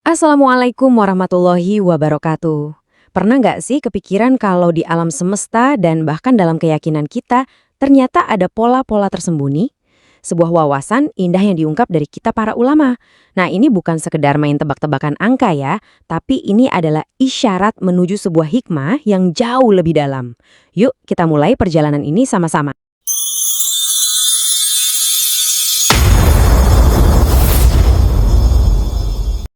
Assalamualaikum warahmatullahi wabarakatuh. Pernah nggak sih kepikiran kalau di alam semesta dan bahkan dalam keyakinan kita, ternyata ada pola-pola tersembunyi? Sebuah wawasan indah yang diungkap dari kita para ulama. Nah, ini bukan sekedar main tebak-tebakan angka ya, tapi ini adalah isyarat menuju sebuah hikmah yang jauh lebih dalam. Yuk, kita mulai perjalanan ini sama-sama.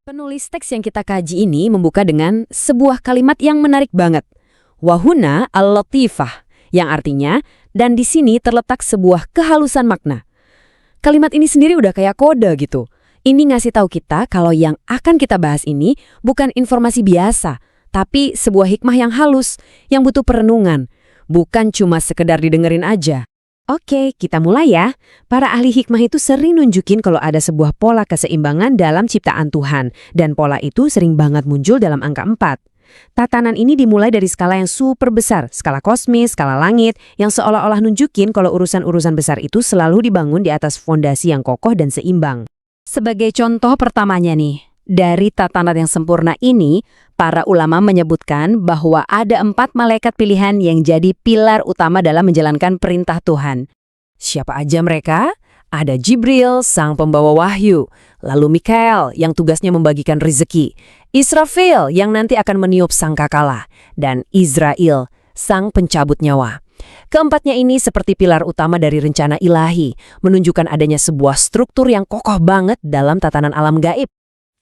Penulis teks yang kita kaji ini membuka dengan sebuah kalimat yang menarik banget. Wahuna al-latifah, yang artinya, dan di sini terletak sebuah kehalusan makna. Kalimat ini sendiri udah kayak kode gitu. Ini ngasih tahu kita kalau yang akan kita bahas ini bukan informasi biasa, tapi sebuah hikmah yang halus, yang butuh perenungan. Bukan cuma sekedar didengerin aja. Oke, kita mulai ya. Para ahli hikmah itu sering nunjukin kalau ada sebuah pola keseimbangan dalam ciptaan Tuhan, dan pola itu sering banget muncul dalam angka 4. Tatanan ini dimulai dari skala yang super besar, skala kosmis, skala langit, yang seolah-olah nunjukin kalau urusan-urusan besar itu selalu dibangun di atas fondasi yang kokoh dan seimbang. Sebagai contoh pertamanya nih, dari tatanan yang sempurna ini, para ulama menyebutkan bahwa ada 4 malaikat pilihan yang jadi pilar utama dalam menjalankan perintah Tuhan. Siapa aja mereka? Ada Jibril, sang pembawa wahyu, lalu Mikael yang tugasnya membagikan rezeki, Israfil yang nanti akan meniup sangkakala, dan Izrail, sang pencabut nyawa. Keempatnya ini seperti pilar utama dari rencana ilahi, menunjukkan adanya sebuah struktur yang kokoh banget dalam tatanan alam gaib.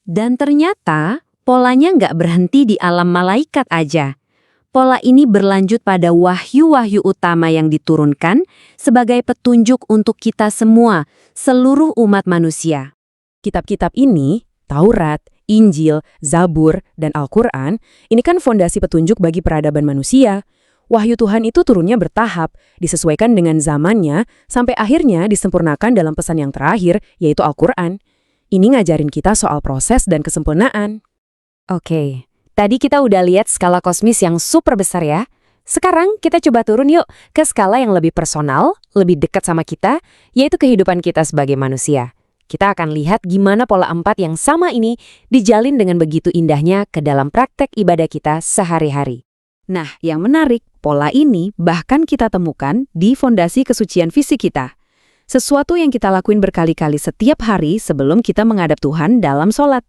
Dan ternyata polanya nggak berhenti di alam malaikat aja. Pola ini berlanjut pada wahyu-wahyu utama yang diturunkan sebagai petunjuk untuk kita semua, seluruh umat manusia. Kitab-kitab ini, Taurat, Injil, Zabur, dan Al-Quran, ini kan fondasi petunjuk bagi peradaban manusia. Wahyu Tuhan itu turunnya bertahap, disesuaikan dengan zamannya, sampai akhirnya disempurnakan dalam pesan yang terakhir, yaitu Al-Quran. Ini ngajarin kita soal proses dan kesempurnaan. Oke, tadi kita udah lihat skala kosmis yang super besar ya. Sekarang kita coba turun yuk ke skala yang lebih personal, lebih dekat sama kita, yaitu kehidupan kita sebagai manusia. Kita akan lihat gimana pola 4 yang sama ini dijalin dengan begitu indahnya ke dalam praktek ibadah kita sehari-hari. Nah, yang menarik, pola ini bahkan kita temukan di fondasi kesucian fisik kita. Sesuatu yang kita lakuin berkali-kali setiap hari sebelum kita menghadap Tuhan dalam sholat.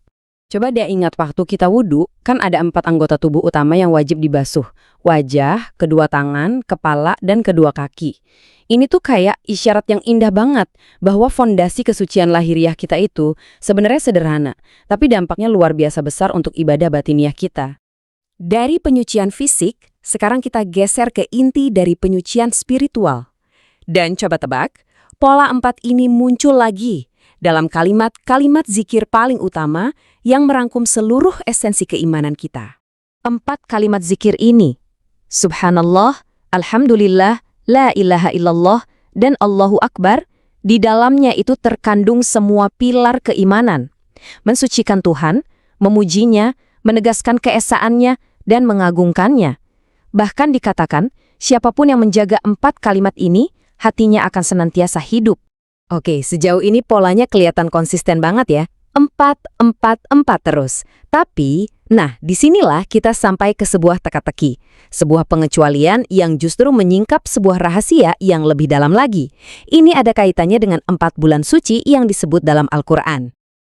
Coba dia ingat waktu kita wudhu, kan ada 4 anggota tubuh utama yang wajib dibasuh. Wajah, kedua tangan, kepala, dan kedua kaki. Ini tuh kayak isyarat yang indah banget bahwa fondasi kesucian lahiriah kita itu sebenarnya sederhana, tapi dampaknya luar biasa besar untuk ibadah batiniah kita. Dari penyucian fisik, sekarang kita geser ke inti dari penyucian spiritual. Dan coba tebak, pola 4 ini muncul lagi dalam kalimat-kalimat zikir paling utama yang merangkum seluruh esensi keimanan kita. 4 kalimat zikir ini, Subhanallah, Alhamdulillah, La ilaha illallah, dan Allahu Akbar, di dalamnya itu terkandung semua pilar keimanan. Mensucikan Tuhan, memujinya, menegaskan keesaannya, dan mengagungkannya. Bahkan dikatakan, siapapun yang menjaga 4 kalimat ini, hatinya akan senantiasa hidup. Oke, sejauh ini polanya kelihatan konsisten banget ya. 4, 4, 4 terus. Tapi, nah disinilah kita sampai ke sebuah teka-teki. Sebuah pengecualian yang justru menyingkap sebuah rahasia yang lebih dalam lagi. Ini ada kaitannya dengan 4 bulan suci yang disebut dalam Al-Quran.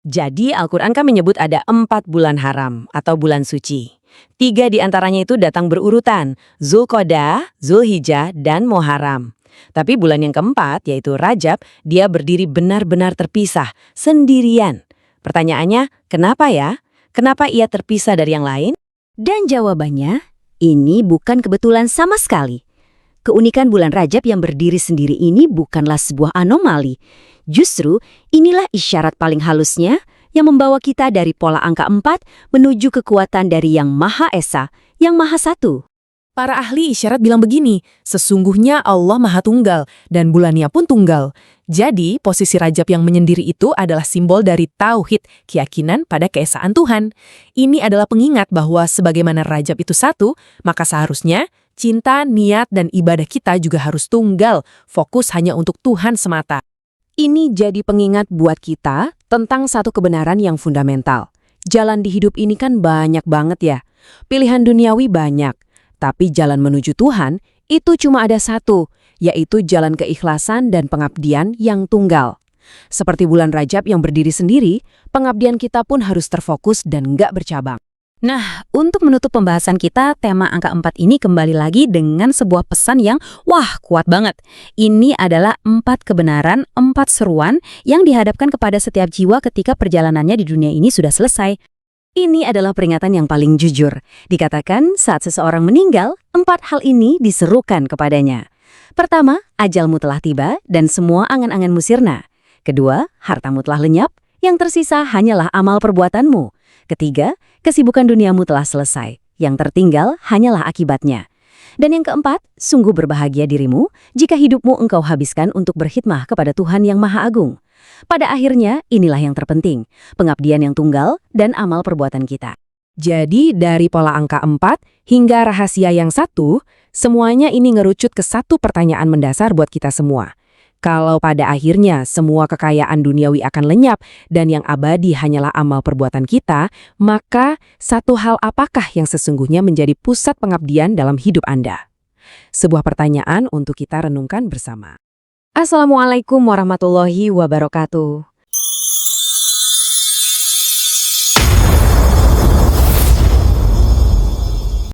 Jadi Al-Quran kan menyebut ada 4 bulan haram atau bulan suci. 3 di antaranya itu datang berurutan, Zulqa'dah, Zulhijjah, dan Muharram. Tapi bulan yang keempat, yaitu Rajab, dia berdiri benar-benar terpisah, sendirian. Pertanyaannya, kenapa ya? Kenapa ia terpisah dari yang lain? Dan jawabannya, ini bukan kebetulan sama sekali. Keunikan bulan Rajab yang berdiri sendiri ini bukanlah sebuah anomali. Justru, inilah isyarat paling halusnya yang membawa kita dari pola angka 4 menuju kekuatan dari Yang Maha Esa, Yang Maha Satu. Para ahli isyarat bilang begini, sesungguhnya Allah Maha Tunggal dan bulannya pun tunggal. Jadi, posisi Rajab yang menyendiri itu adalah simbol dari tauhid, keyakinan pada keesaan Tuhan. Ini adalah pengingat bahwa sebagaimana Rajab itu satu, maka seharusnya cinta, niat, dan ibadah kita juga harus tunggal, fokus hanya untuk Tuhan semata. Ini jadi pengingat buat kita tentang satu kebenaran yang fundamental. Jalan di hidup ini kan banyak banget ya. Pilihan duniawi banyak. Tapi jalan menuju Tuhan itu cuma ada satu, yaitu jalan keikhlasan dan pengabdian yang tunggal. Seperti bulan Rajab yang berdiri sendiri, pengabdian kita pun harus terfokus dan nggak bercabang. Nah, untuk menutup pembahasan kita, tema angka 4 ini kembali lagi dengan sebuah pesan yang, wah, kuat banget. Ini adalah 4 kebenaran, 4 seruan yang dihadapkan kepada setiap jiwa ketika perjalanannya di dunia ini sudah selesai. Ini adalah peringatan yang paling jujur. Dikatakan saat seseorang meninggal, 4 hal ini diserukan kepadanya. Pertama, ajalmu telah tiba dan semua angan-anganmu sirna. Kedua, hartamu telah lenyap, yang tersisa hanyalah amal perbuatanmu. Ketiga, kesibukan duniamu telah selesai. Yang tertinggal hanyalah akibatnya. Dan yang keempat, sungguh berbahagia dirimu jika hidupmu engkau habiskan untuk berkhidmah kepada Tuhan yang Maha Agung. Pada akhirnya, inilah yang terpenting, pengabdian yang tunggal dan amal perbuatan kita. Jadi, dari pola angka 4 hingga rahasia yang 1, semuanya ini ngerucut ke satu pertanyaan mendasar buat kita semua. Kalau pada akhirnya semua kekayaan duniawi akan lenyap dan yang abadi hanyalah amal perbuatan kita, maka satu hal apakah yang sesungguhnya menjadi pusat pengabdian dalam hidup Anda? Sebuah pertanyaan untuk kita renungkan bersama. Assalamualaikum warahmatullahi wabarakatuh.